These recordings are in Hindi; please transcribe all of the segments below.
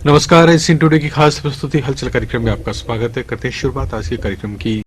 नमस्कार। एशियन टुडे की खास प्रस्तुति हलचल कार्यक्रम में आपका स्वागत है। करते हैं शुरुआत आज के कार्यक्रम की।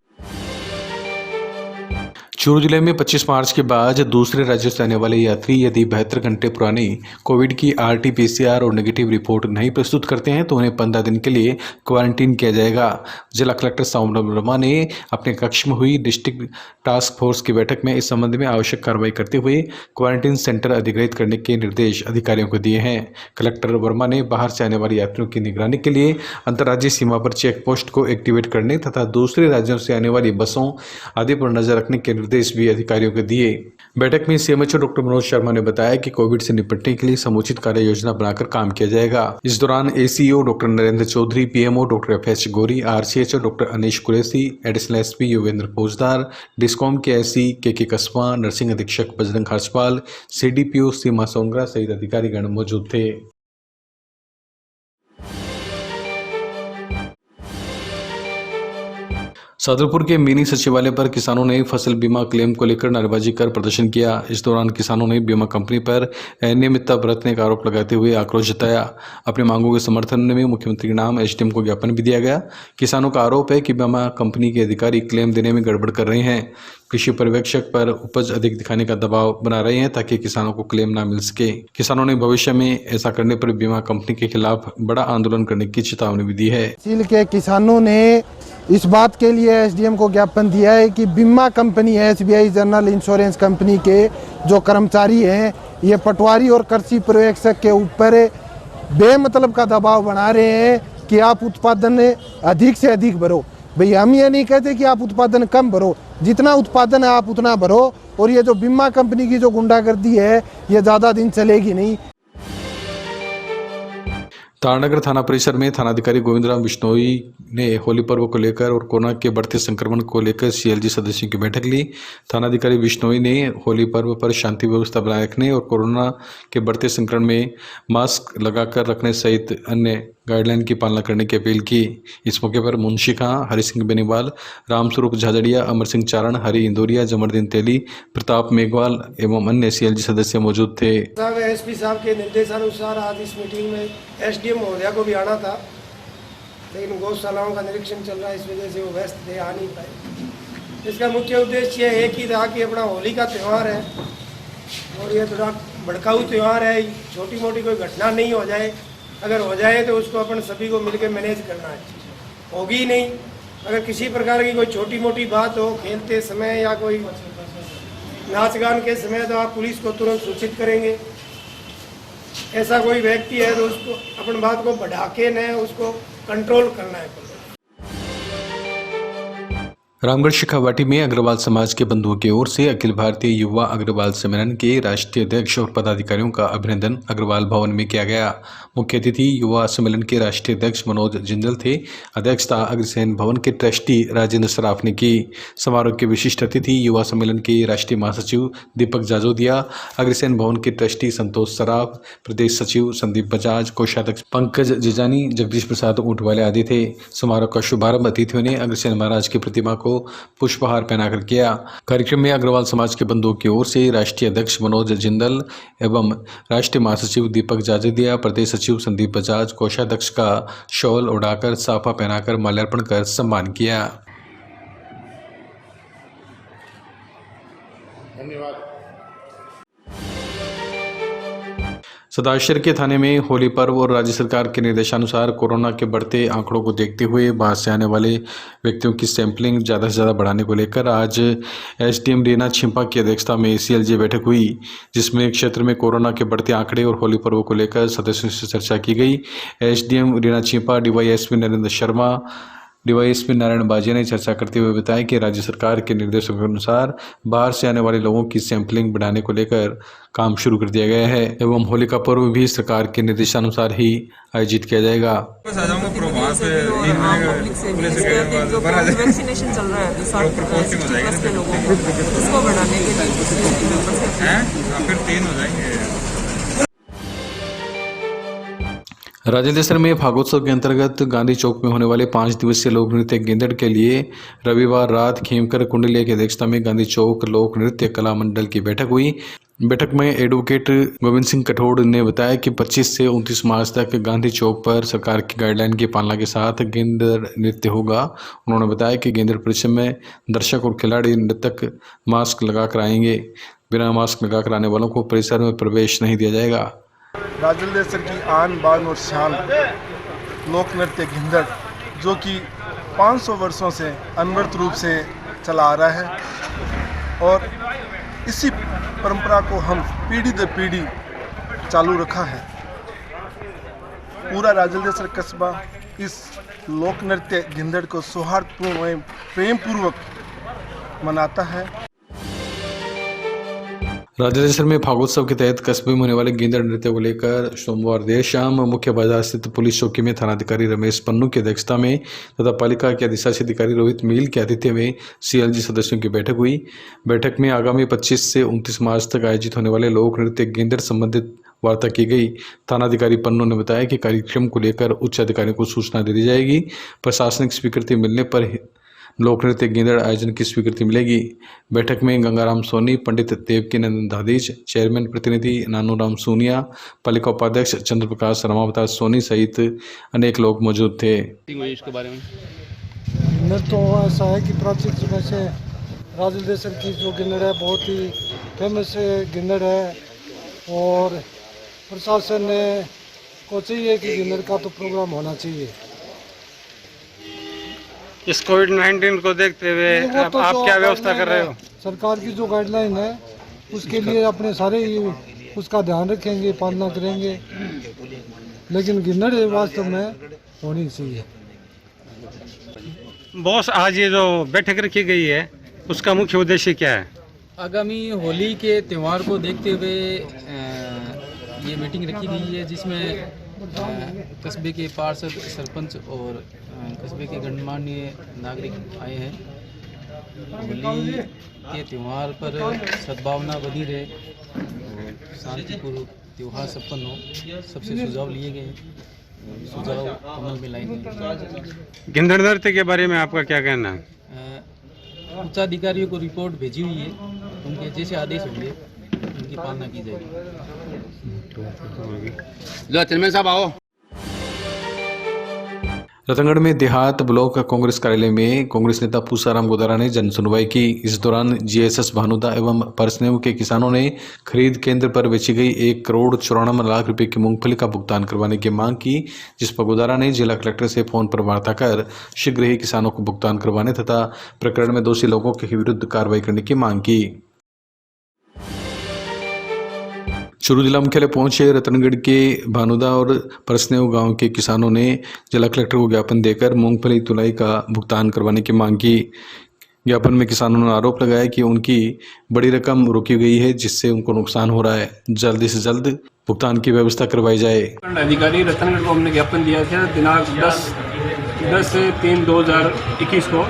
चूरू जिले में 25 मार्च के बाद दूसरे राज्यों से आने वाले यात्री यदि 72 घंटे पुरानी कोविड की RT-PCR और नेगेटिव रिपोर्ट नहीं प्रस्तुत करते हैं तो उन्हें 15 दिन के लिए क्वारंटीन किया जाएगा। जिला कलेक्टर सौम्य वर्मा ने अपने कक्ष में हुई डिस्ट्रिक्ट टास्क फोर्स की बैठक में इस संबंध में आवश्यक कार्रवाई करते हुए क्वारंटीन सेंटर अधिग्रहित करने के निर्देश अधिकारियों को दिए हैं। कलेक्टर वर्मा ने बाहर से आने वाले यात्रियों की निगरानी के लिए अंतर्राज्यीय सीमा पर चेक पोस्ट को एक्टिवेट करने तथा दूसरे राज्यों से आने वाली बसों आदि पर नजर रखने के निर्देश भी अधिकारियों को दिए। बैठक में CMHO डॉक्टर मनोज शर्मा ने बताया कि कोविड से निपटने के लिए समुचित कार्य योजना बनाकर काम किया जाएगा। इस दौरान ACO doctor Narendra Chaudhary, PMO doctor FH Gori, RCHO doctor Anish Qureshi, additional SP Yuvendra Faujdar, discom के SC KK कस्बा, नर्सिंग अधीक्षक बजरंग हर्षपाल, CDPO सीमा सोनगरा सहित अधिकारीगण मौजूद थे। सादुलपुर के मिनी सचिवालय पर किसानों ने फसल बीमा क्लेम को लेकर नारेबाजी कर प्रदर्शन किया। इस दौरान किसानों ने बीमा कंपनी पर अनियमितता बरतने का आरोप लगाते हुए आक्रोश जताया। अपनी मांगों के समर्थन में मुख्यमंत्री के नाम SDM को ज्ञापन भी दिया गया। किसानों का आरोप है कि बीमा कंपनी के अधिकारी क्लेम देने में गड़बड़ कर रहे हैं, कृषि पर्यवेक्षक पर उपज अधिक दिखाने का दबाव बना रहे हैं ताकि किसानों को क्लेम ना मिल सके। किसानों ने भविष्य में ऐसा करने पर बीमा कंपनी के खिलाफ बड़ा आंदोलन करने की चेतावनी भी दी है। तहसील के किसानों ने इस बात के लिए SDM को ज्ञापन दिया है कि बीमा कंपनी है SBI जनरल इंश्योरेंस कंपनी के जो कर्मचारी हैं ये पटवारी और कृषि पर्यवेक्षक के ऊपर बेमतलब का दबाव बना रहे हैं कि आप उत्पादन अधिक से अधिक भरो। भाई हम ये नहीं कहते कि आप उत्पादन कम भरो, जितना उत्पादन है आप उतना भरो। और ये जो बीमा कंपनी की जो गुंडागर्दी है ये ज़्यादा दिन चलेगी नहीं। तारानगर थाना परिसर में थानाधिकारी गोविंदराम बिश्नोई ने होली पर्व को लेकर और कोरोना के बढ़ते संक्रमण को लेकर CLG सदस्यों की बैठक ली। थानाधिकारी बिश्नोई ने होली पर्व पर शांति व्यवस्था बनाए रखने और कोरोना के बढ़ते संक्रमण में मास्क लगाकर रखने सहित अन्य गाइडलाइन की पालना करने की अपील की। इस मौके पर मुंशी खां, हरि सिंह बेनीवाल, रामस्वरूप झाझड़िया, अमर सिंह चारण, हरि इंदौरिया, जमरदीन तेली, प्रताप मेघवाल एवं अन्य CLG सदस्य मौजूद थे। SP साहब के निर्देशानुसार आज इस मीटिंग में SDM महोदया को भी आना था, लेकिन गौशालाओं का निरीक्षण चल रहा है, इस वजह से वो व्यस्त थे, आ नहीं पाए। इसका मुख्य उद्देश्य यह है कि कि अपना होली का त्यौहार है और ये थोड़ा भड़काऊ त्यौहार है, छोटी मोटी कोई घटना नहीं हो जाए। अगर हो जाए तो उसको अपन सभी को मिलकर मैनेज करना है, होगी नहीं। अगर किसी प्रकार की कोई छोटी मोटी बात हो खेलते समय या कोई नाच गान के समय तो आप पुलिस को तुरंत सूचित करेंगे। ऐसा कोई व्यक्ति है तो उसको अपन बात को बढ़ा के न उसको कंट्रोल करना है। रामगढ़ शिखावाटी में अग्रवाल समाज के बंधुओं की ओर से अखिल भारतीय युवा अग्रवाल सम्मेलन के राष्ट्रीय अध्यक्ष और पदाधिकारियों का अभिनंदन अग्रवाल भवन में किया गया। मुख्य अतिथि युवा सम्मेलन के राष्ट्रीय अध्यक्ष मनोज जिंदल थे। अध्यक्षता अग्रसेन भवन के ट्रस्टी राजेंद्र सराफ ने की। समारोह के विशिष्ट अतिथि युवा सम्मेलन के राष्ट्रीय महासचिव दीपक जाजोदिया, अग्रसेन भवन के ट्रस्टी संतोष सराफ, प्रदेश सचिव संदीप बजाज, कोषाध्यक्ष पंकज जिजानी, जगदीश प्रसाद ऊंटवाले आदि थे। समारोह का शुभारंभ अतिथियों ने अग्रसेन महाराज की प्रतिमा को पुष्पहार पहनाकर किया। कार्यक्रम में अग्रवाल समाज के बंधुओं की ओर से राष्ट्रीय अध्यक्ष मनोज जिंदल एवं राष्ट्रीय महासचिव दीपक जाजोदिया, प्रदेश सचिव संदीप बजाज, कोषाध्यक्ष का शॉल उड़ाकर साफा पहनाकर माल्यार्पण कर सम्मान किया। धन्यवाद। सदाशर के थाने में होली पर्व और राज्य सरकार के निर्देशानुसार कोरोना के बढ़ते आंकड़ों को देखते हुए बाहर से आने वाले व्यक्तियों की सैंपलिंग ज़्यादा से ज़्यादा बढ़ाने को लेकर आज SDM रीना छिंपा की अध्यक्षता में CLG बैठक हुई, जिसमें क्षेत्र में कोरोना के बढ़ते आंकड़े और होली पर्व को लेकर सदस्यों से चर्चा की गई। SDM Reena Chhimpa, DYSP Narendra Sharma, DYSP Narayan बाजिया ने चर्चा करते हुए बताया कि राज्य सरकार के निर्देशों के अनुसार बाहर से आने वाले लोगों की सैंपलिंग बढ़ाने को लेकर काम शुरू कर दिया गया है एवं होली का पर्व भी सरकार के निर्देशानुसार ही आयोजित किया जाएगा। वैक्सीनेशन चल रहा है 60+ के लोगों को, उसको बढ़ाने के लिए फिर 3 हो जाएंगे। राजलेसर में फागोत्सव के अंतर्गत गांधी चौक में होने वाले 5 दिवसीय लोक नृत्य गेंदड़ के लिए रविवार रात खेमकर कुंडलिया की अध्यक्षता में गांधी चौक लोक नृत्य कला मंडल की बैठक हुई। बैठक में एडवोकेट गोविंद सिंह कठोड़ ने बताया कि 25 से 29 मार्च तक गांधी चौक पर सरकार की गाइडलाइन की पालना के साथ गेंदड़ नृत्य होगा। उन्होंने बताया कि गेंदड़ परिसर में दर्शक और खिलाड़ी नृतक मास्क लगाकर आएंगे। बिना मास्क लगाकर आने वालों को परिसर में प्रवेश नहीं दिया जाएगा। राजलेसर की आन बान और शान लोक नृत्य गेंदड़ जो कि 500 वर्षों से अनवरत रूप से चला आ रहा है और इसी परंपरा को हम पीढ़ी दर पीढ़ी चालू रखा है। पूरा राजलेसर कस्बा इस लोक नृत्य गेंदड़ को सौहार्दपूर्ण एवं प्रेम पूर्वक मनाता है। राजलेसर में फागोत्सव के तहत कस्बे में होने वाले गेंदड़ नृत्य को लेकर सोमवार देर शाम मुख्य बाजार स्थित पुलिस चौकी में थानाधिकारी रमेश पन्नू की अध्यक्षता में तथा पालिका के अधिशासी अधिकारी रोहित मील के आतिथ्य में सीएलजी सदस्यों की बैठक हुई। बैठक में आगामी 25 से 29 मार्च तक आयोजित होने वाले लोक नृत्य गेंदड़ संबंधित वार्ता की गई। थानाधिकारी पन्नू ने बताया कि कार्यक्रम को लेकर उच्च अधिकारियों को सूचना दे दी जाएगी। प्रशासनिक स्वीकृति मिलने पर लोक नृत्य गेंदड़ आयोजन की स्वीकृति मिलेगी। बैठक में गंगाराम सोनी, पंडित देवकीनंदन दादीज, चेयरमैन प्रतिनिधि नानूराम सोनिया, पालिका उपाध्यक्ष चंद्र प्रकाश रमावतार सोनी सहित अनेक लोग मौजूद थे। इसके बारे में गिरनर तो ऐसा है कि प्राचीन समय से राजलेसर की जो गिरनर है बहुत ही फेमस गिरनर है और प्रशासन को चाहिए कि गिरनर का तो प्रोग्राम होना चाहिए। इस कोविड-19 को देखते हुए आप क्या व्यवस्था कर रहे हो? सरकार की जो गाइडलाइन है उसके लिए अपने सारे उसका ध्यान रखेंगे, पालना करेंगे, लेकिन गिरनर वास्तव में होनी चाहिए। बॉस, आज ये जो बैठक रखी गई है उसका मुख्य उद्देश्य क्या है? आगामी होली के त्यौहार को देखते हुए ये मीटिंग रखी गई है जिसमें कस्बे के पार्षद, सरपंच और कस्बे के गणमान्य नागरिक आए हैं। होली के त्यौहार पर सद्भावना बनी रहे और शांतिपूर्वक त्यौहार संपन्न हो, सबसे सुझाव लिए गए, सुझाव अमल में लाए गए। गेंदड़ नृत्य के बारे में आपका क्या कहना है? उच्चाधिकारियों को रिपोर्ट भेजी हुई है, उनके जैसे आदेश होंगे उनकी पालना की जाएगी। चेयरमैन साहब आओ। रतनगढ़ में देहात ब्लॉक कांग्रेस कार्यालय में कांग्रेस नेता पूसाराम गोदारा ने जन सुनवाई की। इस दौरान जीएसएस भानुदा एवं परसनेव के किसानों ने खरीद केंद्र पर बेची गई 1,94,00,000 रुपए की मूंगफली का भुगतान करवाने की मांग की, जिस पर गोदारा ने जिला कलेक्टर से फोन पर वार्ता कर शीघ्र ही किसानों को भुगतान करवाने तथा प्रकरण में दोषी लोगों के विरुद्ध कार्रवाई करने की मांग की। चूरू जिला मुख्यालय पहुंचे रतनगढ़ के भानुदा और परसनेव गांव के किसानों ने जिला कलेक्टर को ज्ञापन देकर मूंगफली तुलाई का भुगतान करवाने की मांग की। ज्ञापन में किसानों ने आरोप लगाया कि उनकी बड़ी रकम रोकी गई है, जिससे उनको नुकसान हो रहा है। जल्द से जल्द भुगतान की व्यवस्था करवाई जाए। अधिकारी रतनगढ़ को हमने ज्ञापन दिया था दिनांक 10/3/2021 को,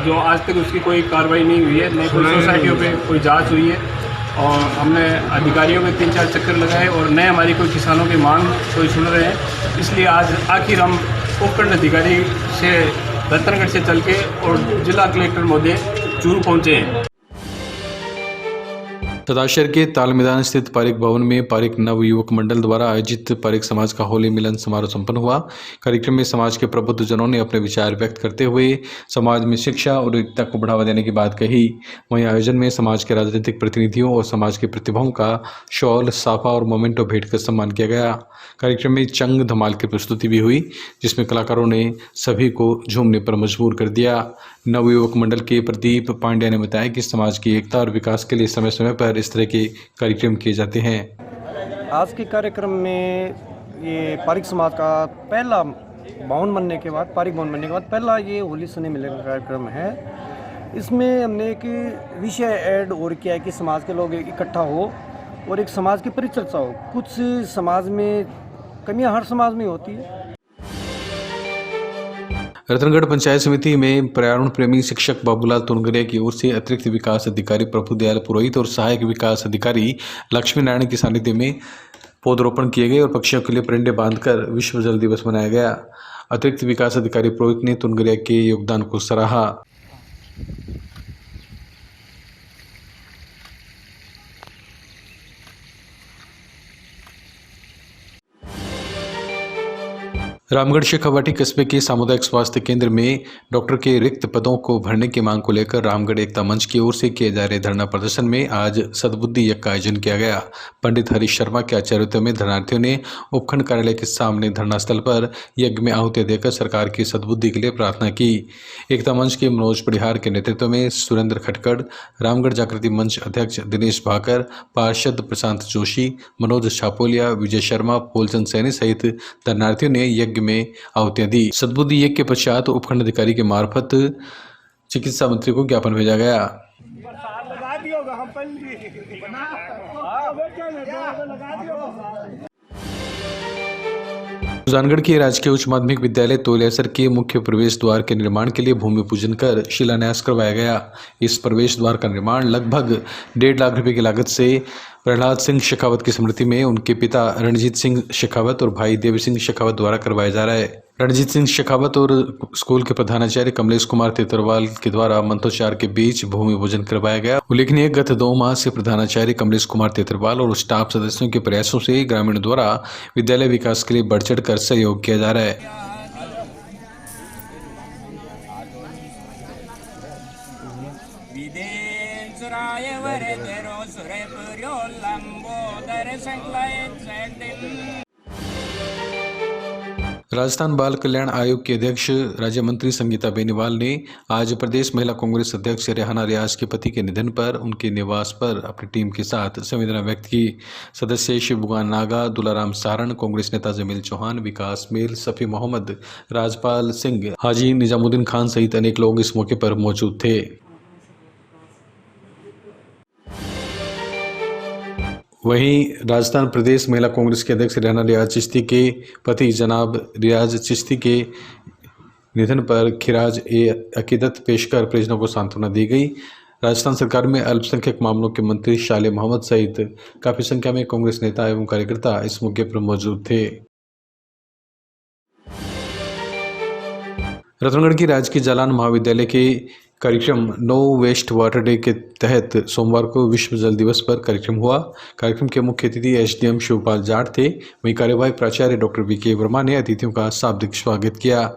जो आज तक उसकी कोई कार्रवाई नहीं हुई है, न कोई सोसाइटियों पे कोई जांच हुई है और हमने अधिकारियों के 3-4 चक्कर लगाए और न हमारी कोई किसानों की मांग कोई सुन रहे हैं। इसलिए आज आखिर हम उपखंड अधिकारी से रतनगढ़ से चल के और जिला कलेक्टर महोदय चूरू पहुँचे हैं। तदाशर के ताल मैदान स्थित पारिक भवन में पारिक नव युवक मंडल द्वारा आयोजित पारिक समाज का होली मिलन समारोह संपन्न हुआ। कार्यक्रम में समाज के प्रबुद्ध जनों ने अपने विचार व्यक्त करते हुए समाज में शिक्षा और एकता को बढ़ावा देने की बात कही। वहीं आयोजन में समाज के राजनीतिक प्रतिनिधियों और समाज की प्रतिभाओं का शॉल, साफा और मोमेंटो भेंट कर सम्मान किया गया। कार्यक्रम में चंग धमाल की प्रस्तुति भी हुई, जिसमें कलाकारों ने सभी को झूमने पर मजबूर कर दिया। नवयुवक मंडल के प्रदीप पांड्या ने बताया कि समाज की एकता और विकास के लिए समय समय पर इस तरह के कार्यक्रम किए जाते हैं। आज के कार्यक्रम में ये पारिक समाज का पहला भवन बनने के बाद, पारिक भवन बनने के बाद पहला ये होली सुने मिलने का कार्यक्रम है। इसमें हमने एक विषय ऐड और किया है कि समाज के लोग इकट्ठा हो और एक समाज की परिचर्चा हो। कुछ समाज में कमियां हर समाज में होती है। रतनगढ़ पंचायत समिति में पर्यावरण प्रेमी शिक्षक बाबूलाल तुनगरिया की ओर से अतिरिक्त विकास अधिकारी प्रभुदयाल पुरोहित और सहायक विकास अधिकारी लक्ष्मी नारायण के सानिध्य में पौधरोपण किए गए और पक्षियों के लिए परिंदे बांधकर विश्व जल दिवस मनाया गया। अतिरिक्त विकास अधिकारी पुरोहित ने तुनगरिया के योगदान को सराहा। रामगढ़ शेखावाटी कस्बे के सामुदायिक स्वास्थ्य केंद्र में डॉक्टर के रिक्त पदों को भरने की मांग को लेकर रामगढ़ एकता मंच की ओर से किए जा रहे धरना प्रदर्शन में आज सद्बुद्धि यज्ञ का आयोजन किया गया। पंडित हरीश शर्मा के आचार्यत्व में धरनार्थियों ने उपखंड कार्यालय के सामने धरना स्थल पर यज्ञ में आहुति देकर सरकार की सद्बुद्धि के लिए प्रार्थना की। एकता मंच के मनोज परिहार के नेतृत्व में सुरेंद्र खटकड़, रामगढ़ जागृति मंच अध्यक्ष दिनेश भाकर, पार्षद प्रशांत जोशी, मनोज छापोलिया, विजय शर्मा, फूलचंद सैनी सहित धरनार्थियों ने यज्ञ में आहुतियां दी। सद्बुद्धि यज्ञ के पश्चात उपखंड अधिकारी के मार्फत चिकित्सा मंत्री को ज्ञापन भेजा गया। सुजानगढ़ के राजकीय उच्च माध्यमिक विद्यालय तोलियासर के मुख्य प्रवेश द्वार के निर्माण के लिए भूमि पूजन कर शिलान्यास करवाया गया। इस प्रवेश द्वार का निर्माण लगभग 1.5 लाख रुपए की लागत से प्रहलाद सिंह शेखावत की स्मृति में उनके पिता रणजीत सिंह शेखावत और भाई देव सिंह शेखावत द्वारा करवाया जा रहा है। रणजीत सिंह शेखावत और स्कूल के प्रधानाचार्य कमलेश कुमार तेतरवाल के द्वारा मंत्रोच्चार के बीच भूमि पूजन करवाया गया। उल्लेखनीय गत 2 माह से प्रधानाचार्य कमलेश कुमार तेतरवाल और स्टाफ सदस्यों के प्रयासों से ग्रामीण द्वारा विद्यालय विकास के लिए बढ़ चढ़ कर सहयोग किया जा रहा है। राजस्थान बाल कल्याण आयोग के अध्यक्ष राज्य मंत्री संगीता बेनीवाल ने आज प्रदेश महिला कांग्रेस अध्यक्ष रेहाना रियाज के पति के निधन पर उनके निवास पर अपनी टीम के साथ संवेदना व्यक्त की। सदस्य शिवगुगान नागा, दुलाराम सारण, कांग्रेस नेता जमील चौहान, विकास मेल, सफी मोहम्मद, राजपाल सिंह, हाजी निजामुद्दीन खान सहित अनेक लोग इस मौके पर मौजूद थे। वहीं राजस्थान प्रदेश महिला कांग्रेस के अध्यक्ष रेहाना रियाज चिश्ती के पति जनाब रियाज चिश्ती के निधन पर खिराज ए अकीदत पेश कर परिजनों को सांत्वना दी गई। राजस्थान सरकार में अल्पसंख्यक मामलों के मंत्री शाले मोहम्मद सहित काफी संख्या में कांग्रेस नेता एवं कार्यकर्ता इस मौके पर मौजूद थे। रतनगढ़ की राजकीय जालान महाविद्यालय के कार्यक्रम नो वेस्ट वाटर डे के तहत सोमवार को विश्व जल दिवस पर कार्यक्रम हुआ। कार्यक्रम के मुख्य अतिथि एसडीएम शिवपाल जाट थे। वहीं कार्यवाहक प्राचार्य डॉक्टर वीके वर्मा ने अतिथियों का शाब्दिक स्वागत किया।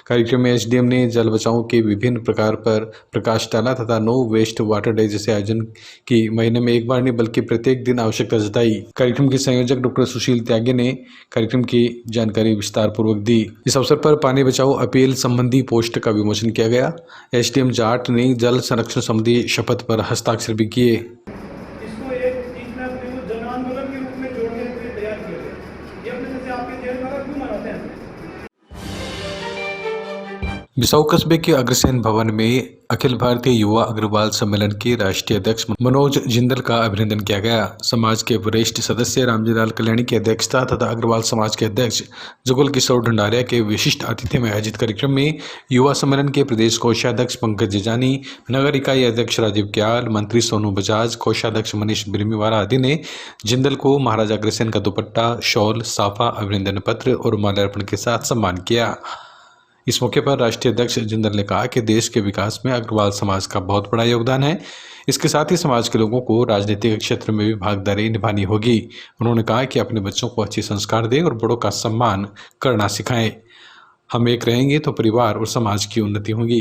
कार्यक्रम में एसडीएम ने जल बचाव के विभिन्न प्रकार पर प्रकाश डाला तथा नो वेस्ट वाटर डे जैसे आयोजन की महीने में एक बार नहीं बल्कि प्रत्येक दिन आवश्यकता जताई। कार्यक्रम के संयोजक डॉक्टर सुशील त्यागी ने कार्यक्रम की जानकारी विस्तार पूर्वक दी। इस अवसर पर पानी बचाओ अपील संबंधी पोस्टर का विमोचन किया गया। एसडीएम जाट ने जल संरक्षण संबंधी शपथ पर हस्ताक्षर भी किए। बिसाऊ कस्बे के अग्रसेन भवन में अखिल भारतीय युवा अग्रवाल सम्मेलन के राष्ट्रीय अध्यक्ष मनोज जिंदल का अभिनंदन किया गया। समाज के वरिष्ठ सदस्य रामजीलाल कल्याणी की अध्यक्षता तथा अग्रवाल समाज के अध्यक्ष जुगल किशोर ढंडारिया के विशिष्ट आतिथ्य में आयोजित कार्यक्रम में युवा सम्मेलन के प्रदेश कोषाध्यक्ष पंकज जिजानी, नगर इकाई अध्यक्ष राजीव क्याल, मंत्री सोनू बजाज, कोषाध्यक्ष मनीष बिरमीवाला आदि ने जिंदल को महाराजा अग्रसेन का दुपट्टा, शॉल, साफा, अभिनंदन पत्र और माल्यार्पण के साथ सम्मान किया। इस मौके पर राष्ट्रीय अध्यक्ष जिंदल ने कहा कि देश के विकास में अग्रवाल समाज का बहुत बड़ा योगदान है। इसके साथ ही समाज के लोगों को राजनीतिक क्षेत्र में भी भागीदारी निभानी होगी। उन्होंने कहा कि अपने बच्चों को अच्छे संस्कार दें और बड़ों का सम्मान करना सिखाएं। हम एक रहेंगे तो परिवार और समाज की उन्नति होगी।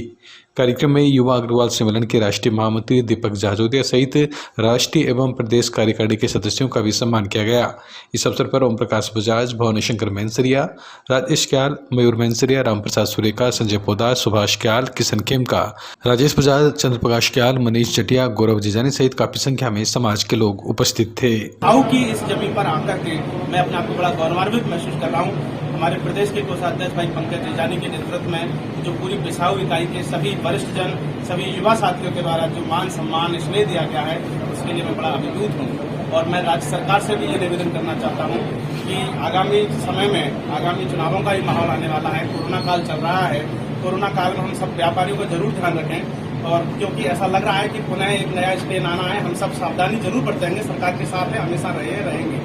कार्यक्रम में युवा अग्रवाल सम्मेलन के राष्ट्रीय महामंत्री दीपक जाजोदिया सहित राष्ट्रीय एवं प्रदेश कार्यकारिणी के सदस्यों का भी सम्मान किया गया। इस अवसर पर ओम प्रकाश बजाज, भवन शंकर मैनसरिया, राजेश क्याल, मयूर मैनसरिया, राम प्रसाद सुरेका, संजय पोदार, सुभाष क्याल, किशन खेमका, राजेश बजाज, चंद्र प्रकाश क्याल, मनीष चटिया, गौरव जिजानी सहित काफी संख्या में समाज के लोग उपस्थित थे। की इस जमीन पर आकर के मैं अपने आप को बड़ा गौरवान्वित महसूस कर रहा हूँ। हमारे प्रदेश के कोषाध्यक्ष भाई पंकज जिजानी के नेतृत्व में जो पूरी बिसाऊ इकाई के सभी वरिष्ठ जन, सभी युवा साथियों के द्वारा जो मान सम्मान स्नेह दिया गया है उसके लिए मैं बड़ा अभिभूत हूँ। और मैं राज्य सरकार से भी ये निवेदन करना चाहता हूँ कि आगामी समय में आगामी चुनावों का ही माहौल आने वाला है, कोरोना काल चल रहा है। कोरोना काल में हम सब व्यापारियों को जरूर ध्यान रखें और क्योंकि ऐसा लग रहा है कि पुनः एक नया स्ट्रेन आना है, हम सब सावधानी जरूर बरतेंगे। सरकार के साथ है, हमेशा रहेंगे।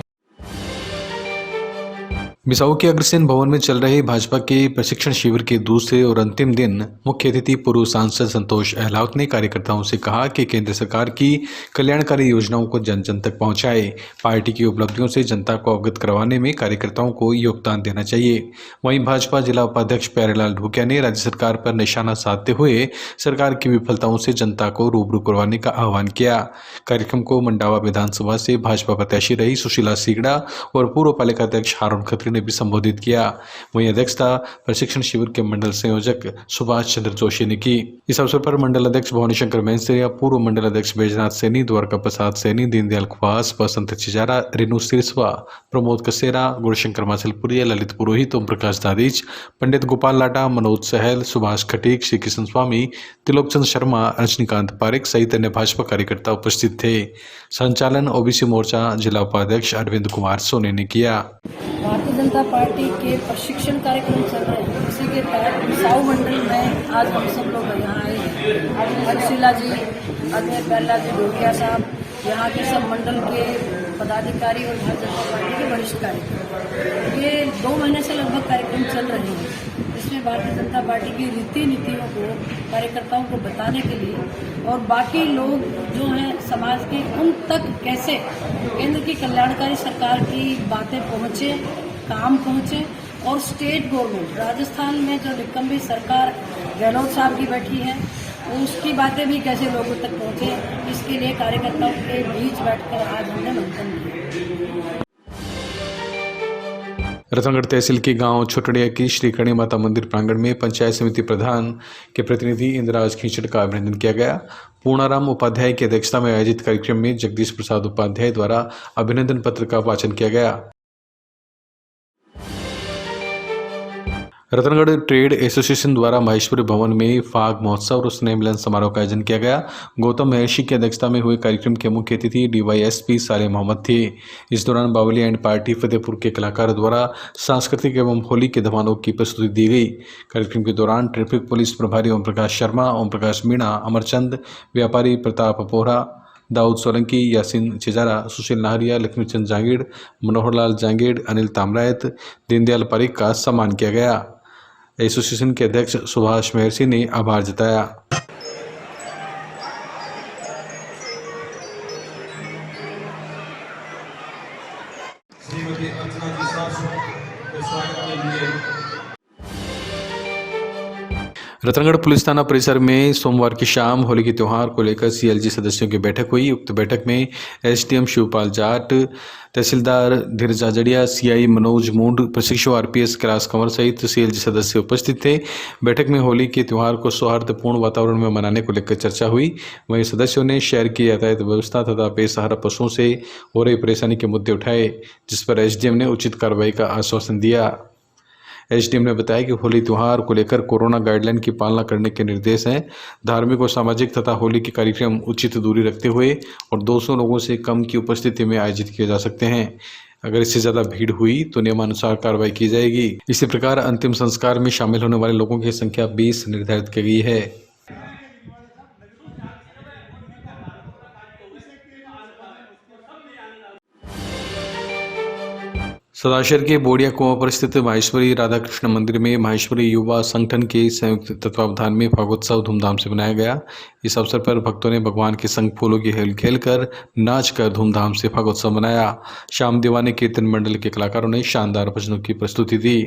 बिसाऊ के अग्रसेन भवन में चल रहे भाजपा के प्रशिक्षण शिविर के दूसरे और अंतिम दिन मुख्य अतिथि पूर्व सांसद संतोष अहलावत ने कार्यकर्ताओं से कहा कि केंद्र सरकार की कल्याणकारी योजनाओं को जन जन तक पहुंचाए। पार्टी की उपलब्धियों से जनता को अवगत करवाने में कार्यकर्ताओं को योगदान देना चाहिए। वहीं भाजपा जिला उपाध्यक्ष प्यारेलाल ढूकिया ने राज्य सरकार पर निशाना साधते हुए सरकार की विफलताओं से जनता को रूबरू करवाने का आह्वान किया। कार्यक्रम को मंडावा विधानसभा से भाजपा प्रत्याशी रही सुशीला सीगड़ा और पूर्व पालिका अध्यक्ष हारून खत्री ने भी संबोधित किया। वहीं अध्यक्षता प्रशिक्षण शिविर के मंडल संयोजक सुभाष चंद्र जोशी ने की। इस अवसर पर मंडल अध्यक्ष भवानी शंकर मैंसरिया, पूर्व मंडल अध्यक्ष बैजनाथ सैनी, द्वारका प्रसाद सैनी, दीनदयाल खुवास, बसंत चिजारा, रेणु सिरसवा, प्रमोद कसेरा, गुणशंकर माचलपुरिया, ललित पुरोहित, ओम प्रकाश दादीच, पंडित गोपाल लाटा, मनोज सहल, सुभाष खटीक, श्री कृष्ण स्वामी, तिलोकचंद शर्मा, रजनीकांत पारिक सहित अन्य भाजपा कार्यकर्ता उपस्थित थे। संचालन ओबीसी मोर्चा जिला उपाध्यक्ष अरविंद कुमार सोनी ने किया। भारतीय जनता पार्टी के प्रशिक्षण कार्यक्रम चल रहे हैं, इसी के तहत बिसाऊ मंडल में आज हम सब लोग यहाँ आए हैं। पंचशीला जी, अजय प्यारेलाल जी ढूकिया साहब, यहाँ के सब मंडल के पदाधिकारी और भारतीय जनता पार्टी के वरिष्ठ कार्यकर्ता, ये 2 महीने से लगभग कार्यक्रम चल रहे हैं। इसमें भारतीय जनता पार्टी की रीति नीतियों को कार्यकर्ताओं को बताने के लिए और बाकी लोग जो हैं समाज के, उन तक कैसे केंद्र की कल्याणकारी सरकार की बातें पहुँचे, काम पहुँचे और स्टेट गवर्नमेंट राजस्थान में जो निकम्बी सरकार गहलोत साहब की बैठी है उसकी बातें भी कैसे लोगों तक पहुँचे, इसके लिए कार्यकर्ताओं के बीच बैठकर आज हमने मंथन किया। रतनगढ़ तहसील के गांव छोटड़िया की श्री करणी माता मंदिर प्रांगण में पंचायत समिति प्रधान के प्रतिनिधि इंद्राज खींचड़ का अभिनंदन किया गया। पूर्णाराम उपाध्याय की अध्यक्षता में आयोजित कार्यक्रम में जगदीश प्रसाद उपाध्याय द्वारा अभिनंदन पत्र का वाचन किया गया। रतनगढ़ ट्रेड एसोसिएशन द्वारा महेश्वरी भवन में फाग महोत्सव और स्नेह मिलन समारोह का आयोजन किया गया। गौतम महर्षि की अध्यक्षता में हुए कार्यक्रम के मुख्य अतिथि DYSP साले मोहम्मद थे। इस दौरान बावली एंड पार्टी फतेहपुर के कलाकारों द्वारा सांस्कृतिक एवं होली के धमालों की प्रस्तुति दी गई। कार्यक्रम के दौरान ट्रैफिक पुलिस प्रभारी ओम प्रकाश शर्मा, ओम प्रकाश मीणा, अमरचंद, व्यापारी प्रताप पोहरा, दाऊद सोलंकी, यासीन चिजारा, सुशील नाहरिया, लक्ष्मीचंद जांगीड़, मनोहर लाल जांगीड़, अनिल तामरायत, दीनदयाल पारिक का सम्मान किया गया। एसोसिएशन के अध्यक्ष सुभाष महर्षि ने आभार जताया। रतनगढ़ पुलिस थाना परिसर में सोमवार की शाम होली के त्यौहार को लेकर CLG सदस्यों की बैठक हुई। उक्त बैठक में SDM शिवपाल जाट, तहसीलदार धीरज आजड़िया, CI मनोज मूंड, प्रशिक्षु RPS कैलाश कंवर सहित CLG सदस्य उपस्थित थे। बैठक में होली के त्यौहार को सौहार्दपूर्ण वातावरण में मनाने को लेकर चर्चा हुई। वहीं सदस्यों ने शहर की यातायात व्यवस्था तथा बेसहारा पशुओं से हो रही परेशानी के मुद्दे उठाए, जिस पर SDM ने उचित कार्रवाई का आश्वासन दिया। SDM ने बताया कि होली त्यौहार को लेकर कोरोना गाइडलाइन की पालना करने के निर्देश हैं। धार्मिक और सामाजिक तथा होली के कार्यक्रम उचित दूरी रखते हुए और 200 लोगों से कम की उपस्थिति में आयोजित किए जा सकते हैं। अगर इससे ज़्यादा भीड़ हुई तो नियमानुसार कार्रवाई की जाएगी। इसी प्रकार अंतिम संस्कार में शामिल होने वाले लोगों की संख्या 20 निर्धारित की गई है। सदाशहर के बोड़िया कुआं पर स्थित माहेश्वरी राधा कृष्ण मंदिर में माहेश्वरी युवा संगठन के संयुक्त तत्वावधान में फागोत्सव धूमधाम से मनाया गया। इस अवसर पर भक्तों ने भगवान के संग फूलों की हेल खेलकर नाच कर धूमधाम से फागोत्सव मनाया। श्याम दीवाने कीर्तन मंडल के कलाकारों ने शानदार भजनों की प्रस्तुति दी।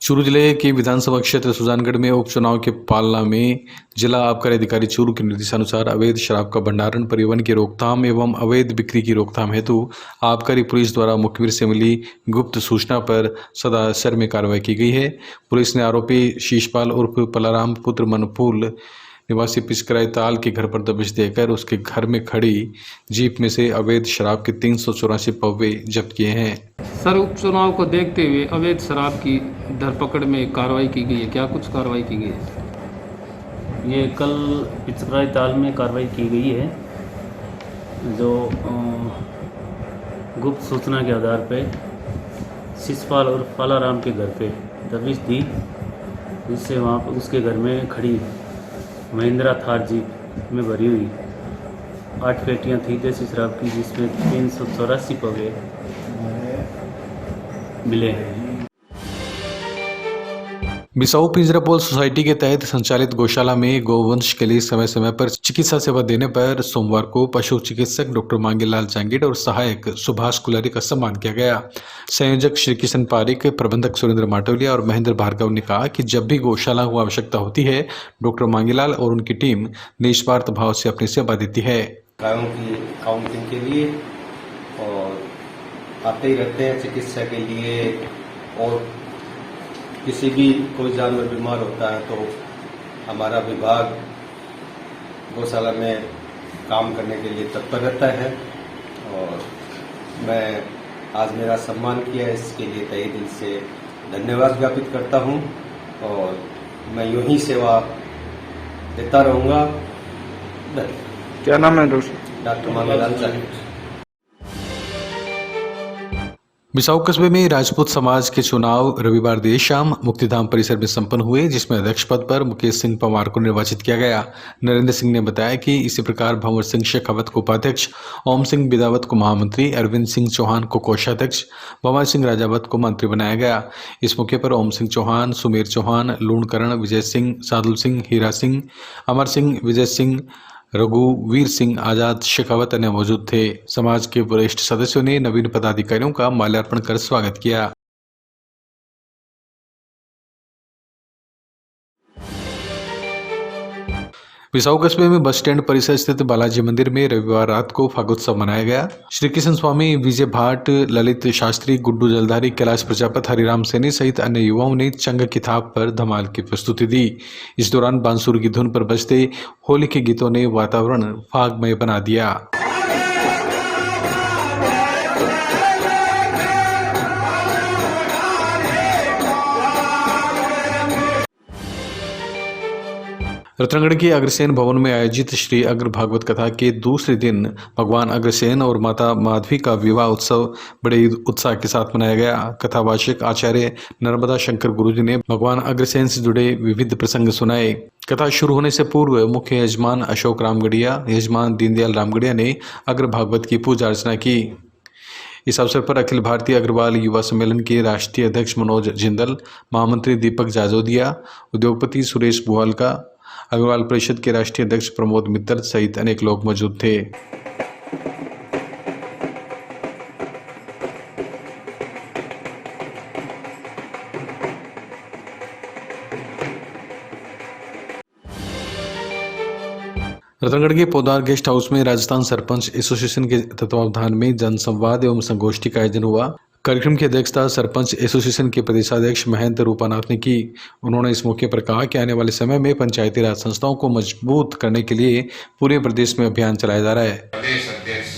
चूरू जिले के विधानसभा क्षेत्र सुजानगढ़ में उपचुनाव के पालना में जिला आबकारी अधिकारी चूरू के निर्देशानुसार अवैध शराब का भंडारण, परिवहन की रोकथाम एवं अवैध बिक्री की रोकथाम हेतु आबकारी पुलिस द्वारा मुखबिर से मिली गुप्त सूचना पर सदाशहर में कार्रवाई की गई है। पुलिस ने आरोपी शीशपाल उर्फ पलाराम पुत्र मनफूल निवासी पिचकराई ताल के घर पर दबिश देकर उसके घर में खड़ी जीप में से अवैध शराब के 384 पौवे जब्त किए हैं। सर, उपचुनाव को देखते हुए अवैध शराब की धरपकड़ में कार्रवाई की गई है, क्या कुछ कार्रवाई की गई है? ये कल पिचकराई ताल में कार्रवाई की गई है, जो गुप्त सूचना के आधार पर शिशपाल और पालाराम के घर पे दबिश दी, जिससे वहाँ पर उसके घर में खड़ी महिंद्रा थार जीप में भरी हुई 8 पेटियाँ थी देसी शराब की, जिसमें 384 पौधे मिले हैं। बिसाऊ पिंजरापोल सोसाइटी के तहत संचालित गौशाला में गौवंश के लिए समय समय पर चिकित्सा सेवा देने पर सोमवार को पशु चिकित्सक डॉक्टर मांगेलाल जांगिड और सहायक सुभाष कुलारी का सम्मान किया गया। संयोजक श्री किशन पारिक, प्रबंधक सुरेंद्र माटोलिया और महेंद्र भार्गव ने कहा कि जब भी गौशाला को आवश्यकता होती है, डॉक्टर मांगेलाल और उनकी टीम निस्वार्थ भाव से अपनी सेवा देती है। गायों की काउंटिंग के लिए और आते ही रहते हैं चिकित्सा के लिए, और किसी भी कोई जानवर बीमार होता है तो हमारा विभाग गौशाला में काम करने के लिए तत्पर रहता है। और मैं आज मेरा सम्मान किया, इसके लिए तहे दिल से धन्यवाद ज्ञापित करता हूं और मैं यूं ही सेवा देता रहूँगा। क्या नाम है डॉक्टर मांगेलाल जांगिड। बिसाऊ कस्बे में राजपूत समाज के चुनाव रविवार देर शाम मुक्तिधाम परिसर में संपन्न हुए, जिसमें अध्यक्ष पद पर मुकेश सिंह पवार को निर्वाचित किया गया। नरेंद्र सिंह ने बताया कि इसी प्रकार भंवर सिंह शेखावत को उपाध्यक्ष, ओम सिंह बिदावत को महामंत्री, अरविंद सिंह चौहान को कोषाध्यक्ष, भंवर सिंह राजावत को मंत्री बनाया गया। इस मौके पर ओम सिंह चौहान, सुमेर चौहान, लूणकरण, विजय सिंह, सादुल सिंह, हीरा सिंह, अमर सिंह, विजय सिंह, रघुवीर सिंह, आजाद शेखावत अन्य मौजूद थे। समाज के वरिष्ठ सदस्यों ने नवीन पदाधिकारियों का माल्यार्पण कर स्वागत किया। बिसाऊ कस्बे में बस स्टैंड परिसर स्थित बालाजी मंदिर में रविवार रात को फागोत्सव मनाया गया। श्री किशन स्वामी, विजय भाट, ललित शास्त्री, गुड्डू जलधारी, कैलाश प्रजापत, हरिराम सैनी सहित अन्य युवाओं ने चंग की थाप पर धमाल की प्रस्तुति दी। इस दौरान बांसुरी की धुन पर बजते होली के गीतों ने वातावरण फागमय बना दिया। रतनगढ़ के अग्रसेन भवन में आयोजित श्री अग्र भागवत कथा के दूसरे दिन भगवान अग्रसेन और माता माधवी का विवाह उत्सव बड़े उत्साह के साथ मनाया गया। कथावाचक आचार्य नर्मदा शंकर गुरुजी ने भगवान अग्रसेन से जुड़े विविध प्रसंग सुनाए। कथा शुरू होने से पूर्व मुख्य यजमान अशोक रामगढ़िया, यजमान दीनदयाल रामगढ़िया ने अग्र भागवत की पूजा अर्चना की। इस अवसर पर अखिल भारतीय अग्रवाल युवा सम्मेलन के राष्ट्रीय अध्यक्ष मनोज जिंदल, महामंत्री दीपक जाजोदिया, उद्योगपति सुरेश बुहालका, अग्रवाल परिषद के राष्ट्रीय अध्यक्ष प्रमोद मित्तल सहित अनेक लोग मौजूद थे। रतनगढ़ के पौधार गेस्ट हाउस में राजस्थान सरपंच एसोसिएशन के तत्वावधान में जनसंवाद एवं संगोष्ठी का आयोजन हुआ। कार्यक्रम की अध्यक्षता सरपंच एसोसिएशन के प्रदेशाध्यक्ष महेंद्र रूपानाथ ने की। उन्होंने इस मौके पर कहा कि आने वाले समय में पंचायती राज संस्थाओं को मजबूत करने के लिए पूरे प्रदेश में अभियान चलाया जा रहा है। प्रदेश अध्यक्ष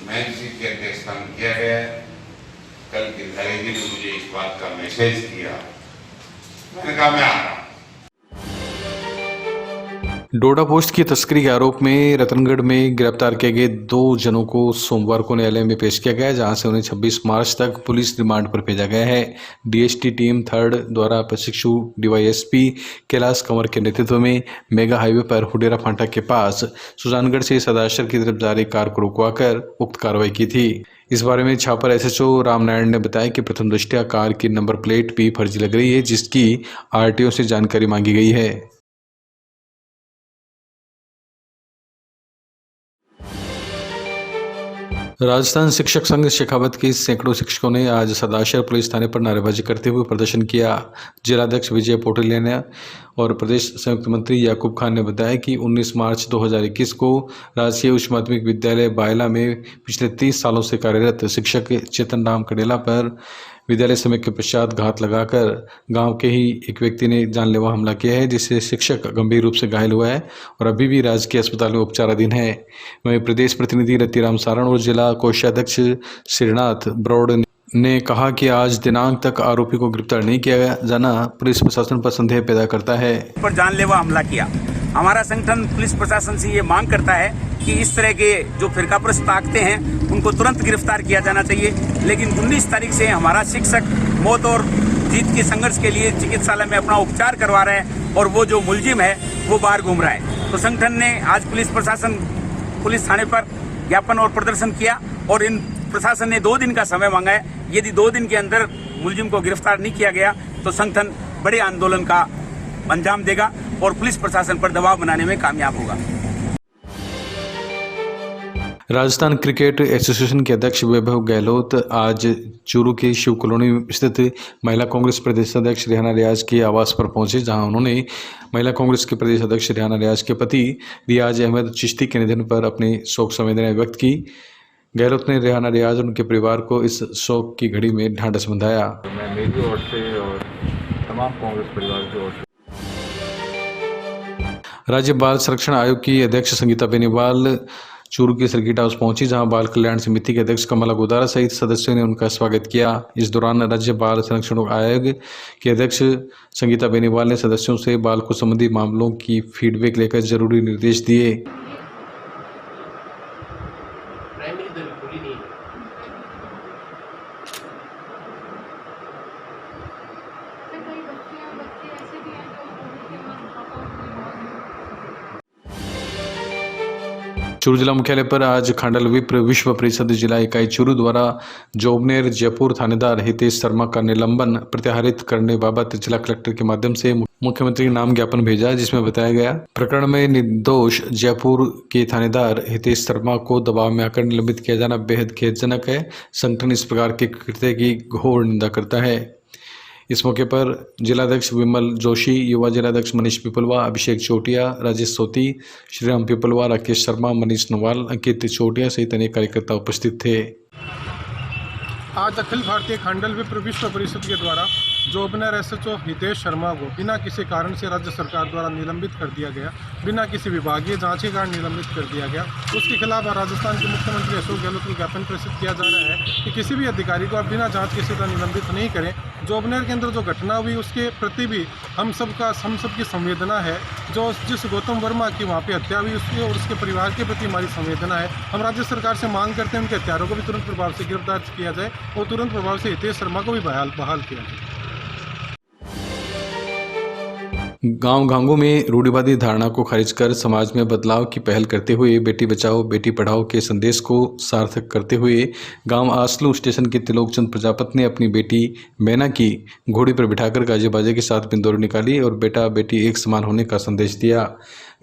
महेंद्र सिंह की अध्यक्षता में किया गया। कल के धैर्य ने मुझे इस बात का मैसेज किया, मैंने कहा मैं आ रहा हूं। डोडा पोस्ट की तस्करी के आरोप में रतनगढ़ में गिरफ्तार किए गए 2 जनों को सोमवार को न्यायालय में पेश किया गया, जहां से उन्हें 26 मार्च तक पुलिस रिमांड पर भेजा गया है। डीएसटी टीम 3 द्वारा प्रशिक्षु डीवाईएसपी कैलाश कंवर के नेतृत्व में मेगा हाईवे पर हुडेरा फांटा के पास सुजानगढ़ से सदाशर की तरफ जा रही कार को रुकवाकर उक्त कार्रवाई की थी। इस बारे में छापर एसएचओ रामनारायण ने बताया कि प्रथम दृष्टया कार की नंबर प्लेट भी फर्जी लग रही है, जिसकी आरटीओ से जानकारी मांगी गई है। राजस्थान शिक्षक संघ शेखावत के सैकड़ों शिक्षकों ने आज सदाशर पुलिस थाने पर नारेबाजी करते हुए प्रदर्शन किया। जिलाध्यक्ष विजय पोटलिया और प्रदेश संयुक्त मंत्री याकूब खान ने बताया कि 19 मार्च 2021 को राजकीय उच्च माध्यमिक विद्यालय बायला में पिछले 30 सालों से कार्यरत शिक्षक चेतन राम कडेला पर विद्यालय समय के पश्चात घात लगाकर गांव के ही एक व्यक्ति ने जानलेवा हमला किया है, जिससे शिक्षक गंभीर रूप से घायल हुआ है और अभी भी राजकीय अस्पताल में उपचाराधीन है। वहीं प्रदेश प्रतिनिधि रतिराम सारण और जिला कोषाध्यक्ष श्रीनाथ ब्रॉड ने कहा कि आज दिनांक तक आरोपी को गिरफ्तार नहीं किया जाना पुलिस प्रशासन पर संदेह पैदा करता है। पर जानलेवा हमला किया। हमारा संगठन पुलिस प्रशासन से ये मांग करता है कि इस तरह के जो फिरकाप्रस्त ताकतें हैं उनको तुरंत गिरफ्तार किया जाना चाहिए। लेकिन 19 तारीख से हमारा शिक्षक मौत और जीत के संघर्ष के लिए चिकित्सालय में अपना उपचार करवा रहे हैं और वो जो मुलजिम है वो बाहर घूम रहा है। तो संगठन ने आज पुलिस प्रशासन पुलिस थाने पर ज्ञापन और प्रदर्शन किया और इन प्रशासन ने 2 दिन का समय मांगा है। यदि 2 दिन के अंदर मुलजिम को गिरफ्तार नहीं किया गया तो संगठन बड़े आंदोलन का अंजाम देगा और पुलिस प्रशासन पर दबाव बनाने में कामयाब होगा। राजस्थान क्रिकेट एसोसिएशन के अध्यक्ष वैभव गहलोत आज चूरू के शिव कॉलोनी स्थित महिला कांग्रेस प्रदेश अध्यक्ष रेहाना रियाज के आवास पर पहुंचे, जहां उन्होंने महिला कांग्रेस के प्रदेश अध्यक्ष रेहाना रियाज के पति रियाज अहमद चिश्ती के निधन पर अपनी शोक संवेदनाएं व्यक्त की। गहलोत ने रेहाना रियाज और उनके परिवार को इस शोक की घड़ी में ढांढस बंधाया। मैं मेरी ओर से और तमाम कांग्रेस परिवार की ओर से राज्य बाल संरक्षण आयोग की अध्यक्ष संगीता बेनीवाल चूरू के सर्किट हाउस पहुंची, जहां बाल कल्याण समिति के अध्यक्ष कमला गोदारा सहित सदस्यों ने उनका स्वागत किया। इस दौरान राज्य बाल संरक्षण आयोग के अध्यक्ष संगीता बेनीवाल ने सदस्यों से बालकों संबंधी मामलों की फीडबैक लेकर जरूरी निर्देश दिए। चूरू जिला मुख्यालय पर आज खांडल विप्र विश्व परिषद जिला इकाई चूरू द्वारा जोबनेर जयपुर थानेदार हितेश शर्मा का निलंबन प्रत्याहरित करने बाबत जिला कलेक्टर के माध्यम से मुख्यमंत्री के नाम ज्ञापन भेजा, जिसमें बताया गया प्रकरण में निर्दोष जयपुर के थानेदार हितेश शर्मा को दबाव में आकर निलंबित किया जाना बेहद खेदजनक है। संगठन इस प्रकार के कृत्य की घोर निंदा करता है। इस मौके पर जिलाध्यक्ष विमल जोशी, युवा जिलाध्यक्ष मनीष पिपलवा, अभिषेक चोटिया, राजेश सोती, श्रीराम पिपलवा, राकेश शर्मा, मनीष नवाल, अंकित चोटिया सहित अनेक कार्यकर्ता उपस्थित थे। आज अखिल भारतीय खांडल विप्र विश्व परिषद के द्वारा जोबनेर एसएचओ हितेश शर्मा को बिना किसी कारण से राज्य सरकार द्वारा निलंबित कर दिया गया, बिना किसी विभागीय जांच के कारण निलंबित कर दिया गया। उसके खिलाफ राजस्थान के मुख्यमंत्री अशोक गहलोत को ज्ञापन प्रेषित किया जा रहा है कि किसी भी अधिकारी को आप बिना जांच के सीधा निलंबित नहीं करें। जोबनेर के अंदर जो घटना हुई उसके प्रति भी हम सबकी संवेदना है। जो जिस गौतम वर्मा की वहाँ पे हत्या हुई उसके और उसके परिवार के प्रति हमारी संवेदना है। हम राज्य सरकार से मांग करते हैं उनके हत्यारों को भी तुरंत प्रभाव से गिरफ्तार किया जाए और तुरंत प्रभाव से हितेश शर्मा को भी बहाल किया जाए। गांव घांगू में रूढ़िवादी धारणा को खारिज कर समाज में बदलाव की पहल करते हुए बेटी बचाओ बेटी पढ़ाओ के संदेश को सार्थक करते हुए गांव आसलू स्टेशन के त्रिलोकचंद प्रजापति ने अपनी बेटी मैना की घोड़ी पर बिठाकर गाजे बाजे के साथ बिंदौरी निकाली और बेटा बेटी एक समान होने का संदेश दिया।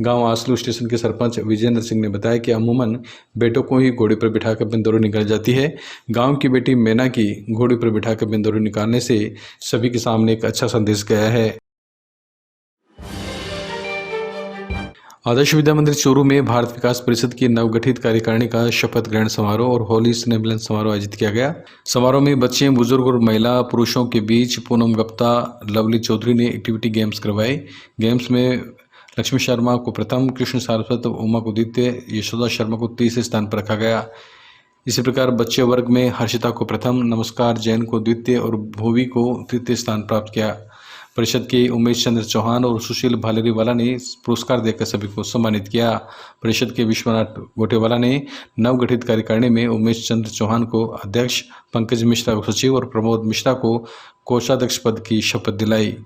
गांव आसलू स्टेशन के सरपंच विजेंद्र सिंह ने बताया कि अमूमन बेटों को ही घोड़ी पर बिठाकर बिंदौरी निकाली जाती है। गांव की बेटी मैना की घोड़ी पर बिठाकर बिंदौरी निकालने से सभी के सामने एक अच्छा संदेश गया है। आदर्श विद्या मंदिर चूरू में भारत विकास परिषद की नवगठित कार्यकारिणी का शपथ ग्रहण समारोह और होली स्नेह मिलन समारोह आयोजित किया गया। समारोह में बच्चे, बुजुर्ग और महिला पुरुषों के बीच पूनम गुप्ता, लवली चौधरी ने एक्टिविटी गेम्स करवाए। गेम्स में लक्ष्मी शर्मा को प्रथम, कृष्ण सारस्वत, उमा को द्वितीय, यशोदा शर्मा को तीसरे स्थान पर रखा गया। इसी प्रकार बच्चे वर्ग में हर्षिता को प्रथम, नमस्कार जैन को द्वितीय और भूवी को तृतीय स्थान प्राप्त किया। परिषद के उमेश चंद्र चौहान और सुशील भालेरीवाला ने पुरस्कार देकर सभी को सम्मानित किया। परिषद के विश्वनाथ गोटेवाला ने नवगठित कार्यकारिणी में उमेश चंद्र चौहान को अध्यक्ष, पंकज मिश्रा को सचिव और प्रमोद मिश्रा को कोषाध्यक्ष पद की शपथ दिलाई।